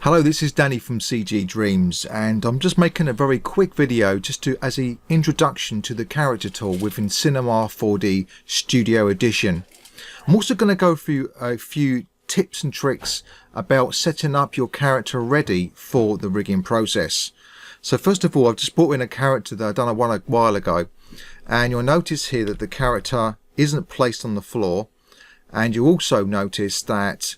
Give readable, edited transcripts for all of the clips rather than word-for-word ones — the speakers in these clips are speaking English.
Hello, this is Danny from CG Dreams, and I'm just making a very quick video just as an introduction to the character tool within Cinema 4D Studio Edition. I'm also going to go through a few tips and tricks about setting up your character ready for the rigging process. So first of all, I've just brought in a character that I've done a while ago, and you'll notice here that the character isn't placed on the floor, and you also notice that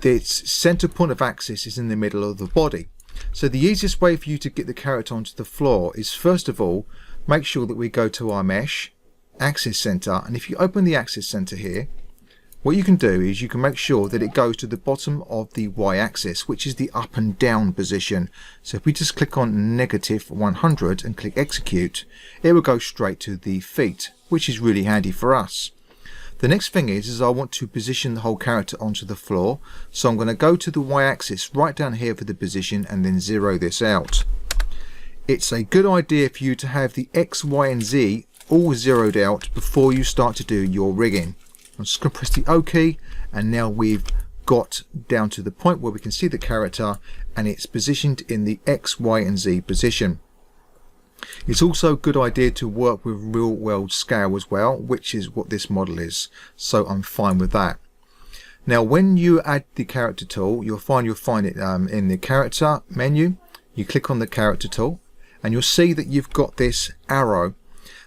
its center point of axis is in the middle of the body. So the easiest way for you to get the character onto the floor is, first of all, make sure that we go to our mesh axis center, and if you open the axis center here, what you can do is you can make sure that it goes to the bottom of the y-axis, which is the up and down position. So if we just click on -100 and click execute, it will go straight to the feet, which is really handy for us. The next thing is I want to position the whole character onto the floor, so I'm going to go to the y-axis right down here for the position and then zero this out. It's a good idea for you to have the X, Y and Z all zeroed out before you start to do your rigging. I'm just going to press the O key, and now we've got down to the point where we can see the character and it's positioned in the X, Y and Z position. It's also a good idea to work with real world scale as well, which is what this model is, so I'm fine with that. Now when you add the character tool, you'll find it in the character menu. You click on the character tool and you'll see that you've got this arrow.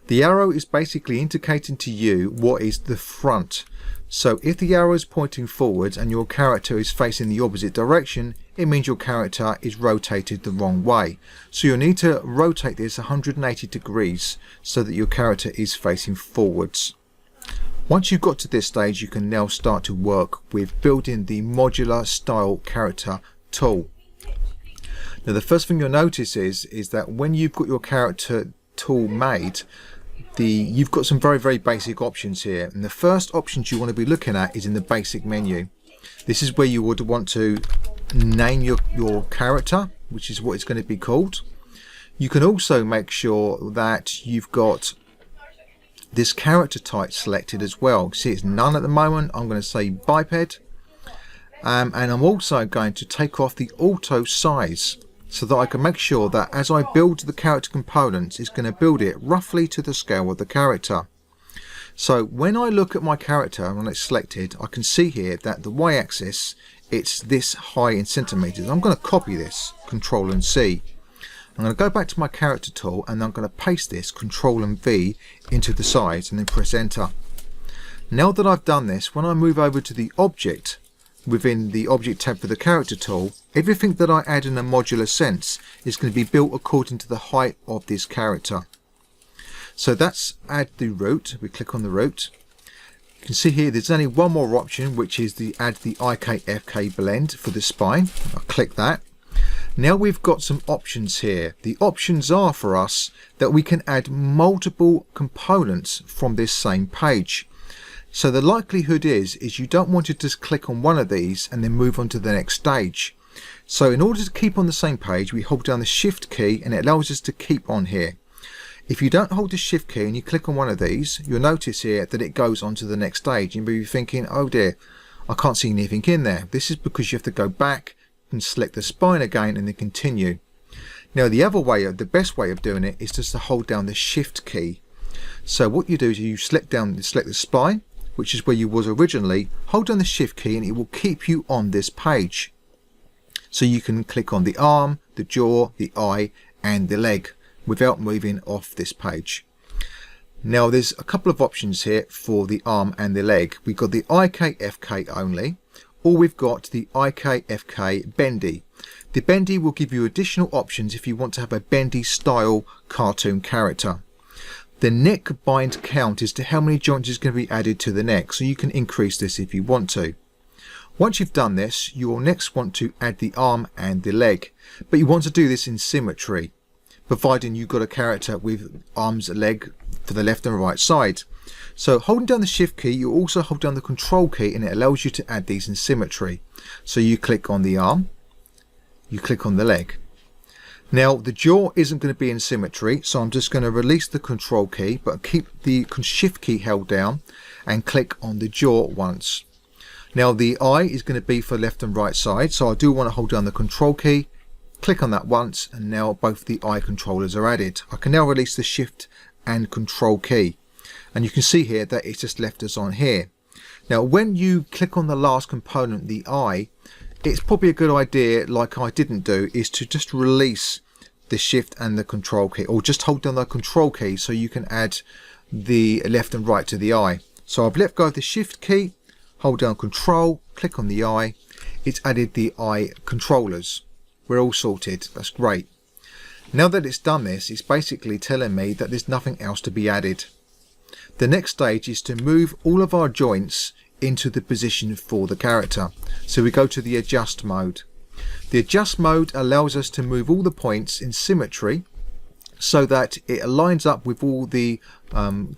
The arrow is basically indicating to you what is the front. So if the arrow is pointing forwards and your character is facing the opposite direction, it means your character is rotated the wrong way. So you'll need to rotate this 180 degrees so that your character is facing forwards. Once you've got to this stage, you can now start to work with building the modular style character tool. Now the first thing you'll notice is that when you've got your character tool made, you've got some very basic options here, and the first options you want to be looking at is in the basic menu. This is where you would want to name your character, which is what it's going to be called. You can also make sure that you've got this character type selected as well. See, it's none at the moment. I'm going to say biped, and I'm also going to take off the auto size, so that I can make sure that as I build the character components, it's going to build it roughly to the scale of the character. So when I look at my character and it's selected, I can see here that the y-axis, it's this high in centimeters. I'm going to copy this, Control and C. I'm going to go back to my character tool and I'm going to paste this, Control and V, into the sides and then press enter. Now that I've done this, when I move over to the object, within the object tab for the character tool, everything that I add in a modular sense is going to be built according to the height of this character. So that's add the root. We click on the root. You can see here there's only one more option, which is the add the IKFK blend for the spine. I'll click that. Now we've got some options here. The options are for us that we can add multiple components from this same page. So the likelihood is you don't want to just click on one of these and then move on to the next stage. So in order to keep on the same page, we hold down the shift key and it allows us to keep on here. If you don't hold the shift key and you click on one of these, you'll notice here that it goes on to the next stage. You'll be thinking, oh dear, I can't see anything in there. This is because you have to go back and select the spine again and then continue. Now the other way, the best way of doing it is just to hold down the shift key. So what you do is you select the spine, which is where you was originally, hold down the shift key and it will keep you on this page. So you can click on the arm, the jaw, the eye and the leg without moving off this page. Now there's a couple of options here for the arm and the leg. We've got the IKFK only, or we've got the IKFK bendy. The bendy will give you additional options if you want to have a bendy style cartoon character. The neck bind count is to how many joints is going to be added to the neck, so you can increase this if you want to. Once you've done this, you will next want to add the arm and the leg, but you want to do this in symmetry, providing you've got a character with arms and leg for the left and right side. So holding down the shift key, you also hold down the control key and it allows you to add these in symmetry. So you click on the arm, you click on the leg. Now the jaw isn't going to be in symmetry, so I'm just going to release the control key but keep the shift key held down and click on the jaw once. Now the I is going to be for left and right side, so I do want to hold down the control key, click on that once, and now both the I controllers are added. I can now release the shift and control key, and you can see here that it's just left us on here. Now when you click on the last component, the I, it's probably a good idea, like I didn't do, is to just release the shift and the control key, or just hold down the control key so you can add the left and right to the I. So I've let go of the shift key, hold down control, click on the I, it's added the I controllers. We're all sorted, that's great. Now that it's done this, it's basically telling me that there's nothing else to be added. The next stage is to move all of our joints into the position for the character. So we go to the adjust mode. The adjust mode allows us to move all the points in symmetry so that it aligns up with all the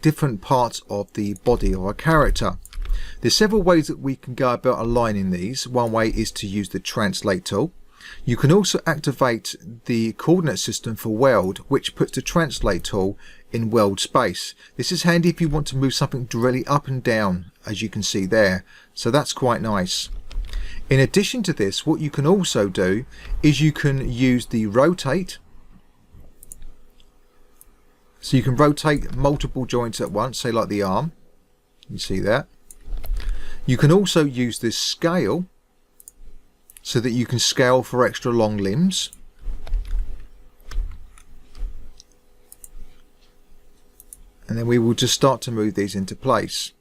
different parts of the body of our character. There's several ways that we can go about aligning these. One way is to use the translate tool. You can also activate the coordinate system for weld, which puts the translate tool in weld space. This is handy if you want to move something directly up and down, as you can see there. So that's quite nice. In addition to this, what you can also do is you can use the rotate. So you can rotate multiple joints at once, say like the arm. You see that. You can also use this scale, so that you can scale for extra long limbs. And then we will just start to move these into place,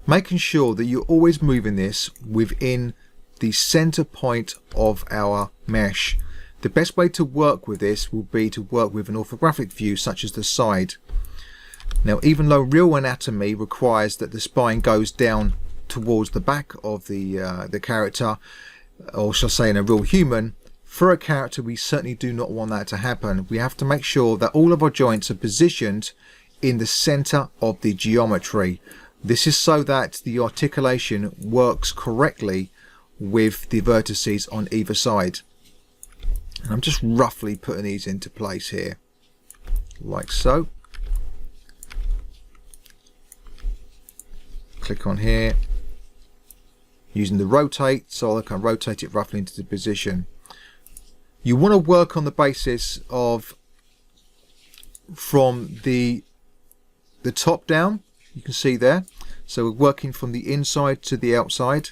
making sure that you're always moving this within the center point of our mesh. The best way to work with this will be to work with an orthographic view such as the side. Now, even though real anatomy requires that the spine goes down towards the back of the character, or shall I say in a real human, for a character we certainly do not want that to happen. We have to make sure that all of our joints are positioned in the center of the geometry. This is so that the articulation works correctly with the vertices on either side. And I'm just roughly putting these into place here, like so. Click on here, using the rotate, so I can rotate it roughly into the position. You want to work on the basis of from the top down, you can see there. So we're working from the inside to the outside,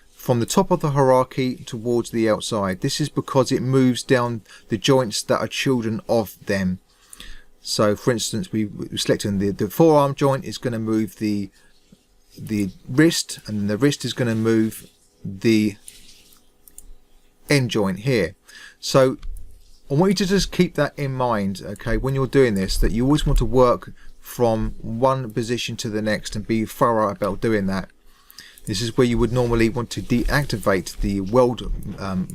from the top of the hierarchy towards the outside. This is because it moves down the joints that are children of them. So for instance, we're selecting the forearm joint is going to move the wrist, and the wrist is going to move the end joint here. So I want you to just keep that in mind, okay, when you're doing this, that you always want to work from one position to the next and be thorough about doing that. This is where you would normally want to deactivate the weld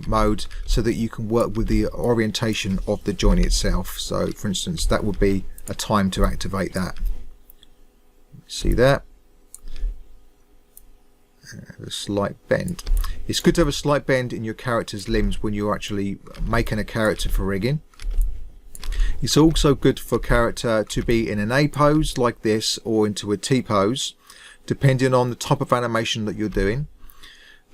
mode so that you can work with the orientation of the joint itself. So for instance, that would be a time to activate that. See that? A slight bend. It's good to have a slight bend in your character's limbs when you're actually making a character for rigging. It's also good for character to be in an A pose like this, or into a T pose, depending on the type of animation that you're doing.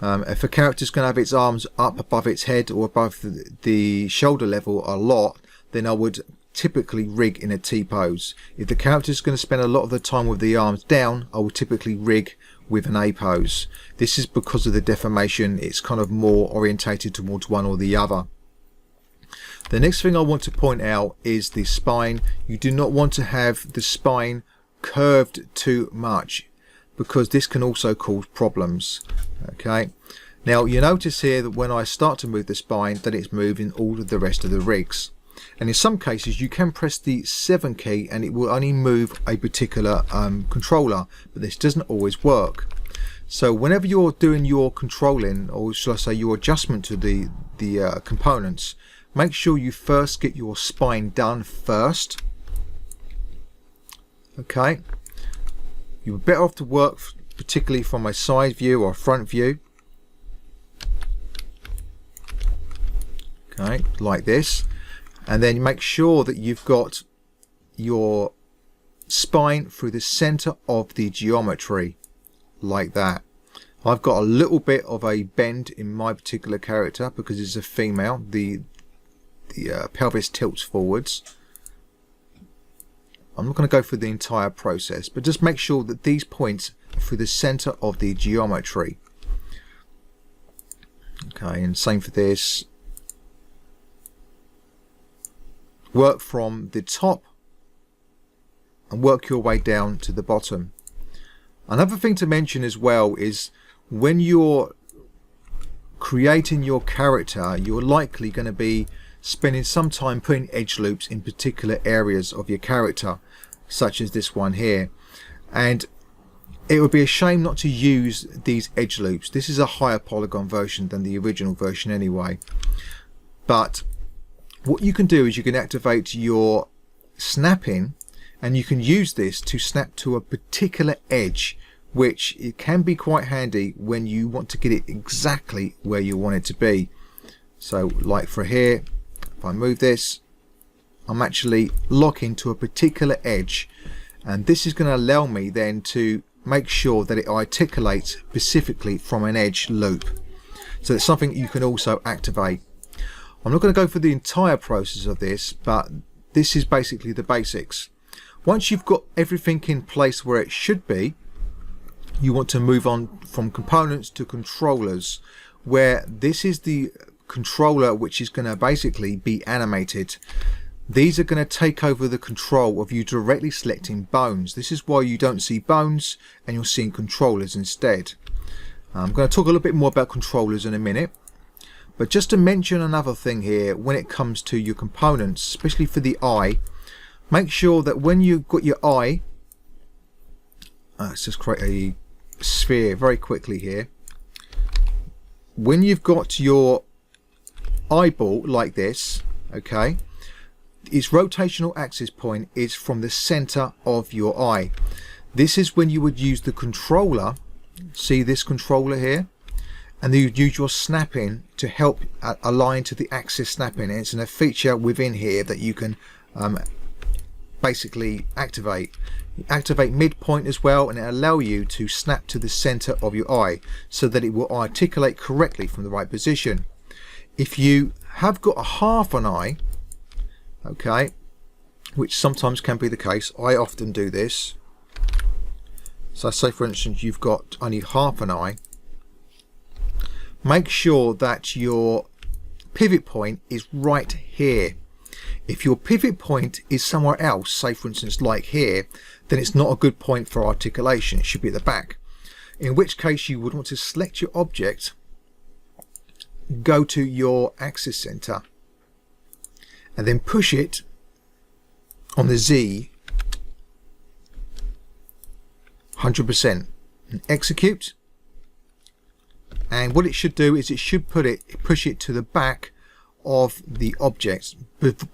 If a character's going to have its arms up above its head or above the shoulder level a lot, then I would typically rig in a T pose. If the character's going to spend a lot of the time with the arms down, I would typically rig with an A pose. This is because of the deformation. It's kind of more orientated towards one or the other. The next thing I want to point out is the spine. You do not want to have the spine curved too much, because this can also cause problems. Okay, now you notice here that when I start to move the spine, that it's moving all of the rest of the rigs. And in some cases you can press the 7 key and it will only move a particular controller, but this doesn't always work. So whenever you're doing your controlling, or shall I say your adjustment to the components, make sure you first get your spine done first. Okay, you're better off to work particularly from a side view or front view. Okay, like this. And then make sure that you've got your spine through the center of the geometry, like that. I've got a little bit of a bend in my particular character because it's a female. The pelvis tilts forwards. I'm not going to go through the entire process, but just make sure that these points are through the center of the geometry. Okay, and same for this. Work from the top and work your way down to the bottom. Another thing to mention as well is when you're creating your character, you're likely going to be spending some time putting edge loops in particular areas of your character, such as this one here, and it would be a shame not to use these edge loops. This is a higher polygon version than the original version anyway, but what you can do is you can activate your snapping, and you can use this to snap to a particular edge, which it can be quite handy when you want to get it exactly where you want it to be. So like for here, if I move this, I'm actually locking to a particular edge, and this is going to allow me then to make sure that it articulates specifically from an edge loop. So it's something you can also activate. I'm not going to go through the entire process of this, but this is basically the basics. Once you've got everything in place where it should be, you want to move on from components to controllers, where this is the controller which is going to basically be animated. These are going to take over the control of you directly selecting bones. This is why you don't see bones and you're seeing controllers instead. I'm going to talk a little bit more about controllers in a minute, but just to mention another thing here, when it comes to your components, especially for the eye, make sure that when you've got your eye, let's just create a sphere very quickly here. When you've got your eyeball like this, okay, its rotational axis point is from the center of your eye. This is when you would use the controller, see this controller here, and then you'd use your snapping to help align to the axis snapping. And it's a feature within here that you can basically activate. You activate midpoint as well, and it allow you to snap to the center of your eye so that it will articulate correctly from the right position. If you have got a half an eye, okay, which sometimes can be the case, I often do this. So say for instance you've got only half an eye, make sure that your pivot point is right here. If your pivot point is somewhere else, say for instance like here, then it's not a good point for articulation. It should be at the back, in which case you would want to select your object, go to your axis center, and then push it on the Z 100% and execute. And what it should do is it should push it to the back of the object,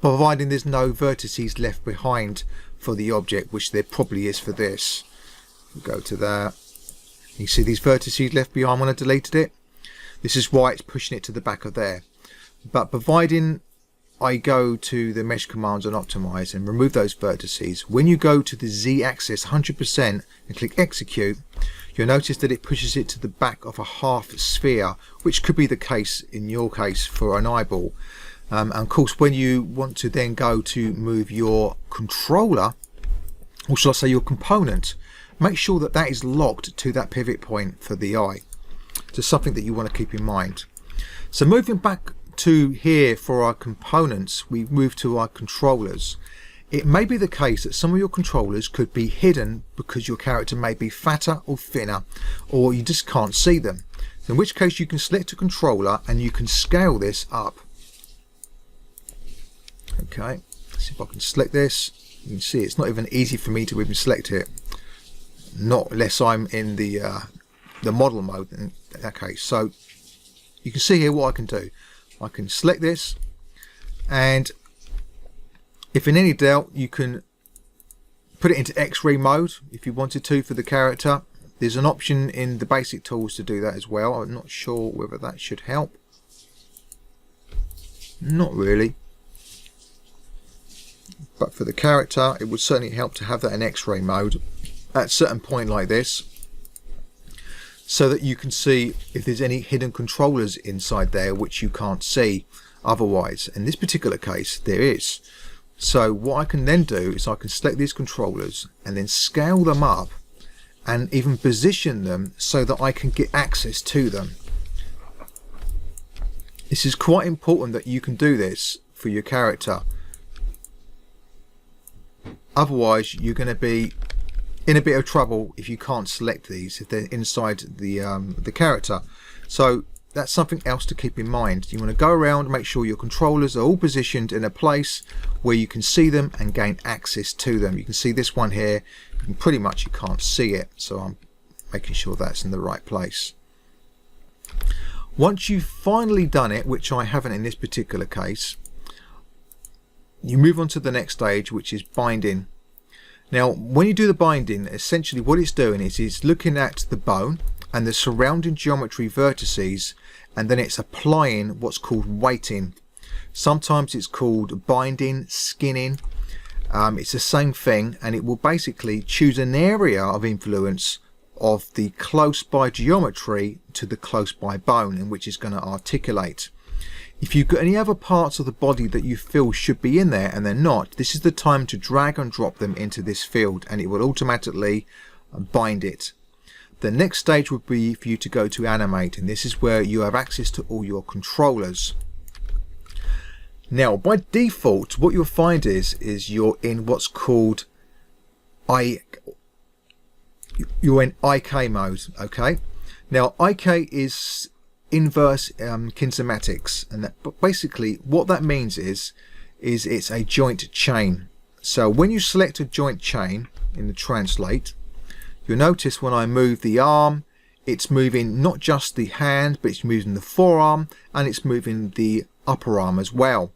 providing there's no vertices left behind for the object, which there probably is for this. We'll go to that. You see these vertices left behind when I deleted it. This is why it's pushing it to the back of there. But providing I go to the mesh commands and optimize and remove those vertices, when you go to the Z axis 100% and click execute, you'll notice that it pushes it to the back of a half sphere, which could be the case in your case for an eyeball. And of course, when you want to then go to move your controller, or shall I say your component, make sure that that is locked to that pivot point for the eye. So something that you want to keep in mind. So moving back to here for our components, we move to our controllers. It may be the case that some of your controllers could be hidden because your character may be fatter or thinner, or you just can't see them. In which case you can select a controller and you can scale this up. Okay, let's see if I can select this. You can see it's not even easy for me to even select it, not unless I'm in the model mode in that case. So you can see here what I can do. I can select this, and if in any doubt you can put it into X-ray mode if you wanted to for the character. There's an option in the basic tools to do that as well. I'm not sure whether that should help. Not really. But for the character it would certainly help to have that in X-ray mode at a certain point like this. so that you can see if there's any hidden controllers inside there which you can't see otherwise. In this particular case there is. So what I can then do is I can select these controllers and then scale them up and even position them so that I can get access to them. This is quite important that you can do this for your character. Otherwise you're going to be in a bit of trouble if you can't select these, if they're inside the character. So that's something else to keep in mind. You want to go around and make sure your controllers are all positioned in a place where you can see them and gain access to them. You can see this one here, pretty much you can't see it, so I'm making sure that's in the right place. Once you've finally done it, which I haven't in this particular case, you move on to the next stage, which is binding. Now when you do the binding, essentially what it's doing is it's looking at the bone and the surrounding geometry vertices, and then it's applying what's called weighting. Sometimes it's called binding, skinning. It's the same thing, and it will basically choose an area of influence of the close by geometry to the close by bone in which it's going to articulate. If you've got any other parts of the body that you feel should be in there and they're not, this is the time to drag and drop them into this field and it will automatically bind it. The next stage would be for you to go to animate, and this is where you have access to all your controllers. Now by default what you'll find is you're in what's called you're in IK mode. Okay, now IK is inverse kinematics, and that basically what that means is it's a joint chain. So when you select a joint chain in the translate, you'll notice when I move the arm, it's moving not just the hand, but it's moving the forearm and it's moving the upper arm as well.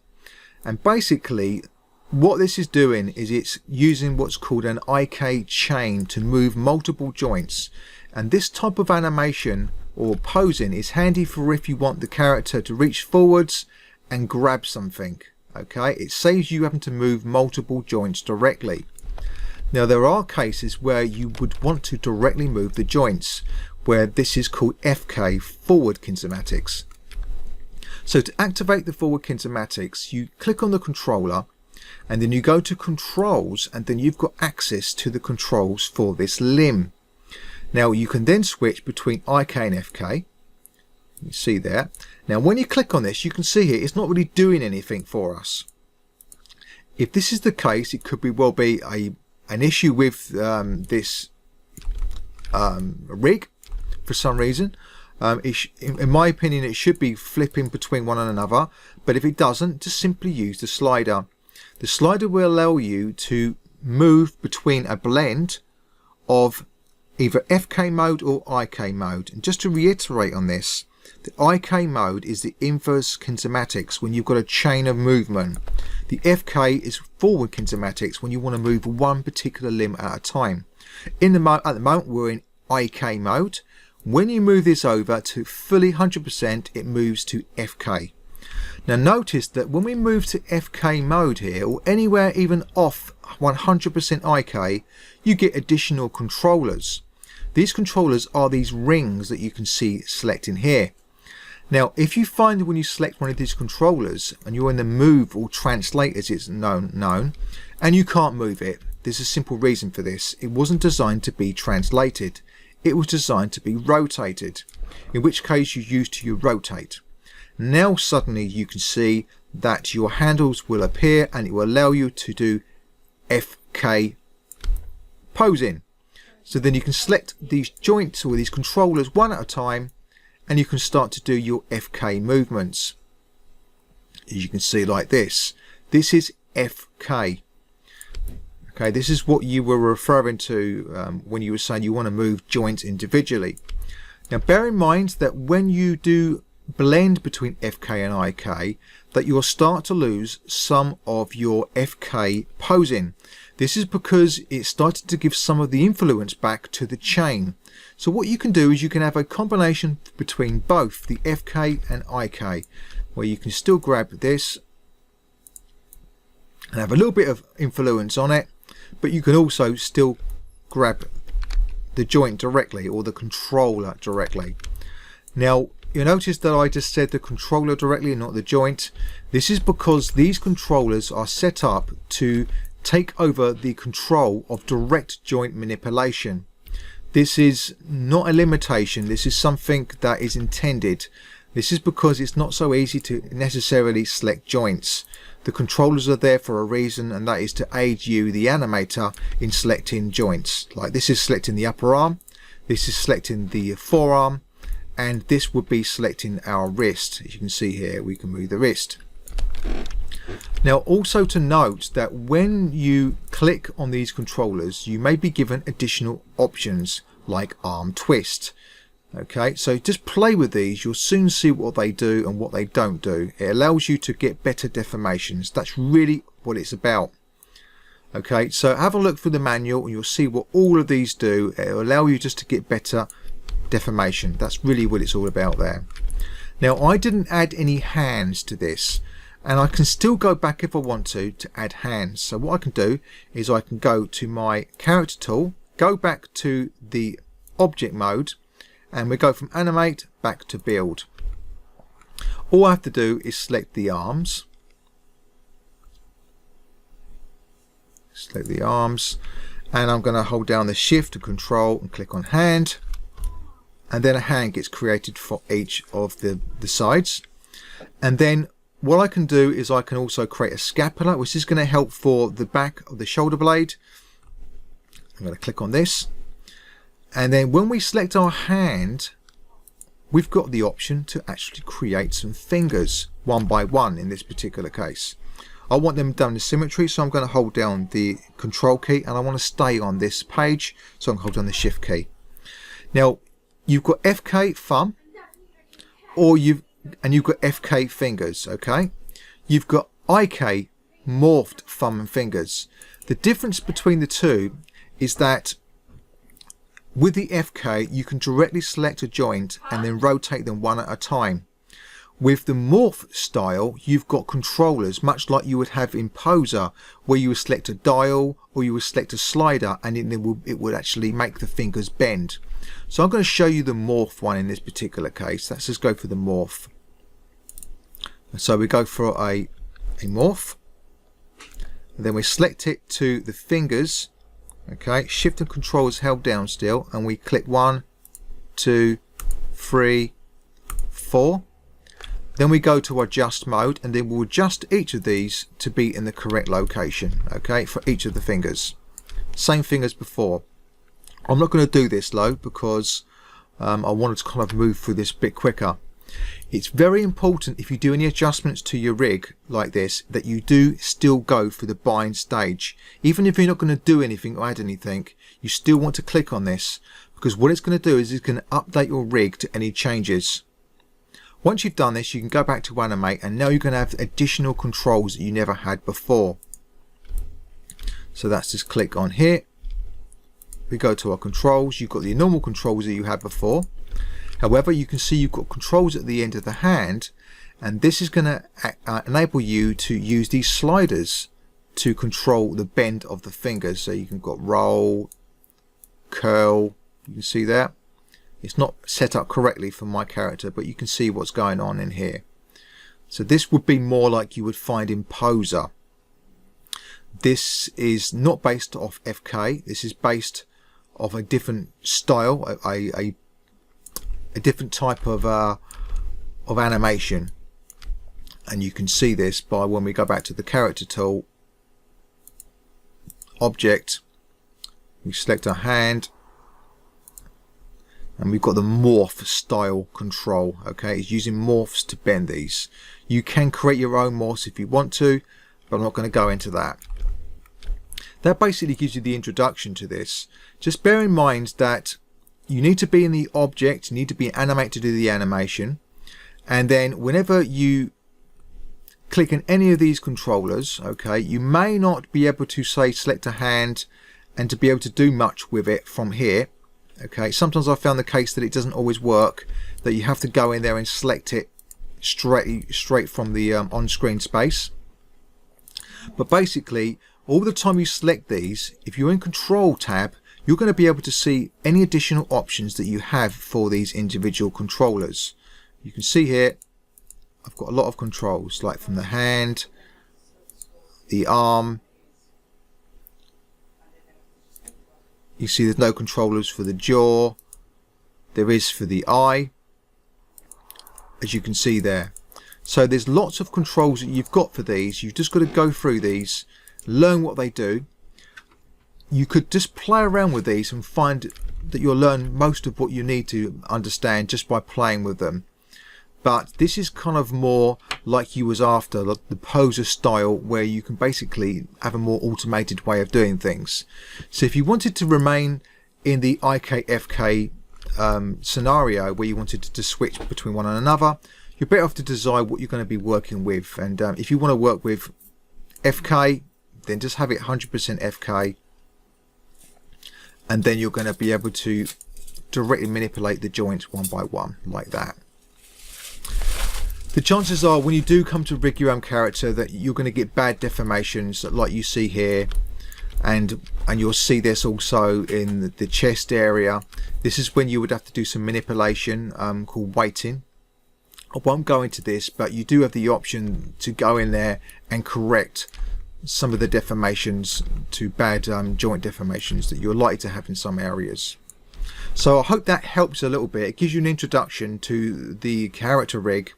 And basically what this is doing is it's using what's called an IK chain to move multiple joints. And this type of animation or posing is handy for if you want the character to reach forwards and grab something. Okay, it saves you having to move multiple joints directly. Now there are cases where you would want to directly move the joints, where this is called FK, forward kinematics. So to activate the forward kinematics, you click on the controller and then you go to controls, and then you've got access to the controls for this limb. Now you can then switch between IK and FK. You see there. Now when you click on this, you can see here it's not really doing anything for us. If this is the case, it could well be an issue with this rig for some reason. In my opinion, it should be flipping between one and another, but if it doesn't, just simply use the slider. The slider will allow you to move between a blend of either FK mode or IK mode. And just to reiterate on this, the IK mode is the inverse kinematics when you've got a chain of movement. The FK is forward kinematics when you want to move one particular limb at a time. At the moment we're in IK mode. When you move this over to fully 100%, it moves to FK. Now notice that when we move to FK mode here, or anywhere even off 100% IK, you get additional controllers. These controllers are these rings that you can see selecting here. Now if you find that when you select one of these controllers and you're in the move or translate as it's known, and you can't move it, there's a simple reason for this. It wasn't designed to be translated. It was designed to be rotated, in which case you use to your rotate. Now suddenly you can see that your handles will appear and it will allow you to do FK posing. So then you can select these joints or these controllers one at a time, and you can start to do your FK movements. As you can see like this. This is FK. Okay, this is what you were referring to when you were saying you want to move joints individually. Now bear in mind that when you do blend between FK and IK, that you'll start to lose some of your FK posing. This is because it started to give some of the influence back to the chain. So what you can do is you can have a combination between both the FK and IK, where you can still grab this and have a little bit of influence on it, but you can also still grab the joint directly, or the controller directly. Now you notice that I just said the controller directly and not the joint. This is because these controllers are set up to take over the control of direct joint manipulation. This is not a limitation, this is something that is intended. This is because it's not so easy to necessarily select joints. The controllers are there for a reason, and that is to aid you, the animator, in selecting joints. Like this is selecting the upper arm, this is selecting the forearm, and this would be selecting our wrist. As you can see here, we can move the wrist. Now also to note that when you click on these controllers, you may be given additional options like arm twist. Okay, so just play with these, you'll soon see what they do and what they don't do. It allows you to get better deformations. That's really what it's about. Okay, so have a look through the manual and you'll see what all of these do. It'll allow you just to get better deformation. That's really what it's all about there. Now I didn't add any hands to this, and I can still go back if I want to add hands. So what I can do is I can go to my character tool, go back to the object mode, and we go from animate back to build. All I have to do is select the arms, and I'm going to hold down the shift and control and click on hand, and then a hand gets created for each of the sides. And then what I can do is I can also create a scapula, which is going to help for the back of the shoulder blade. I'm going to click on this, and then when we select our hand, we've got the option to actually create some fingers one by one. In this particular case, I want them done in symmetry, so I'm going to hold down the control key, and I want to stay on this page, so I'm going to hold down the shift key. Now you've got FK thumb, or you've got FK fingers. Okay, you've got IK morphed thumb and fingers. The difference between the two is that with the FK you can directly select a joint and then rotate them one at a time. With the morph style, you've got controllers much like you would have in Poser, where you would select a dial or you would select a slider, and it would actually make the fingers bend. So I'm going to show you the morph one in this particular case. Let's just go for the morph. So we go for a morph, and then we select it to the fingers. Okay, shift and control is held down still, and we click 1, 2, 3, 4. Then we go to adjust mode, and then we'll adjust each of these to be in the correct location. Okay, for each of the fingers, same thing as before. I'm not going to do this though, because I wanted to kind of move through this a bit quicker. It's very important, if you do any adjustments to your rig like this, that you do still go for the bind stage. Even if you're not going to do anything or add anything, you still want to click on this, because what it's going to do is it's going to update your rig to any changes. Once you've done this, you can go back to animate, and now you're going to have additional controls that you never had before. So that's just click on here. We go to our controls. You've got the normal controls that you had before. However, you can see you've got controls at the end of the hand, and this is going to enable you to use these sliders to control the bend of the fingers. So you can got roll, curl. You can see that it's not set up correctly for my character, but you can see what's going on in here. So this would be more like you would find in Poser. This is not based off FK. This is based off a different style, a different type of animation, and you can see this by when we go back to the character tool, object, we select our hand, and we've got the morph style control. Okay, it's using morphs to bend these. You can create your own morphs if you want to, but I'm not going to go into that. That basically gives you the introduction to this. Just bear in mind that you need to be in the object, you need to be animate to do the animation, and then whenever you click on any of these controllers, okay, you may not be able to say select a hand and to be able to do much with it from here. Okay, sometimes I've found the case that it doesn't always work, that you have to go in there and select it straight from the on-screen space. But basically, all the time you select these, if you're in control tab, you're going to be able to see any additional options that you have for these individual controllers. You can see here I've got a lot of controls, like from the hand, the arm. You see there's no controllers for the jaw. There is for the eye, as you can see there. So there's lots of controls that you've got for these. You've just got to go through these, learn what they do. You could just play around with these and find that you'll learn most of what you need to understand just by playing with them. But this is kind of more like you was after, the poser style, where you can basically have a more automated way of doing things. So if you wanted to remain in the IKFK scenario where you wanted to switch between one and another, you're better off to decide what you're going to be working with. And if you want to work with FK, then just have it 100% FK, and then you're going to be able to directly manipulate the joints one by one like that. The chances are when you do come to rig your own character that you're going to get bad deformations like you see here, and you'll see this also in the chest area. This is when you would have to do some manipulation called weighting. I won't go into this, but you do have the option to go in there and correct some of the deformations to bad joint deformations that you're likely to have in some areas. So I hope that helps a little bit. It gives you an introduction to the character rig,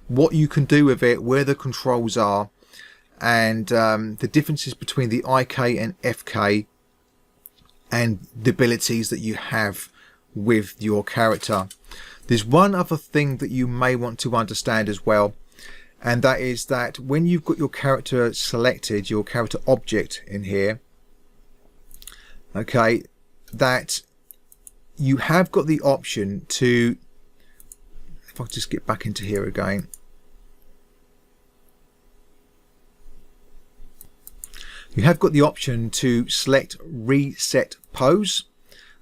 what you can do with it, where the controls are, and the differences between the IK and FK, and the abilities that you have with your character. There's one other thing that you may want to understand as well, and that is that when you've got your character selected, your character object in here, okay, that you have got the option to, if I just get back into here again, you have got the option to select reset pose.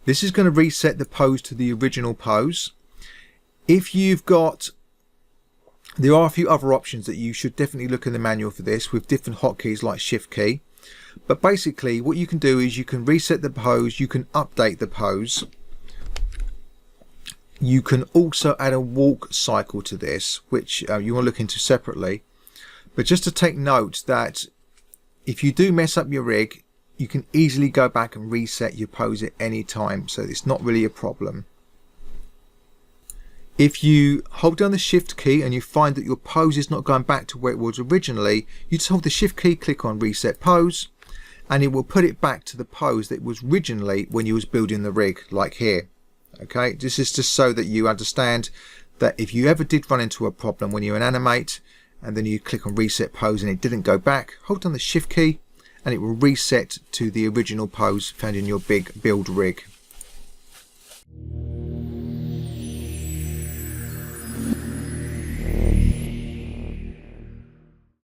This is going to reset the pose to the original pose. If you've got, there are a few other options that you should definitely look in the manual for this, with different hotkeys like shift key. But basically what you can do is you can reset the pose, you can update the pose. You can also add a walk cycle to this, which you want to look into separately. But just to take note that if you do mess up your rig, you can easily go back and reset your pose at any time, so it's not really a problem. If you hold down the shift key and you find that your pose is not going back to where it was originally, you just hold the shift key, click on reset pose, and it will put it back to the pose that it was originally when you was building the rig, like here. Okay, this is just so that you understand that if you ever did run into a problem when you animate and then you click on reset pose and it didn't go back, hold down the shift key and it will reset to the original pose found in your big build rig.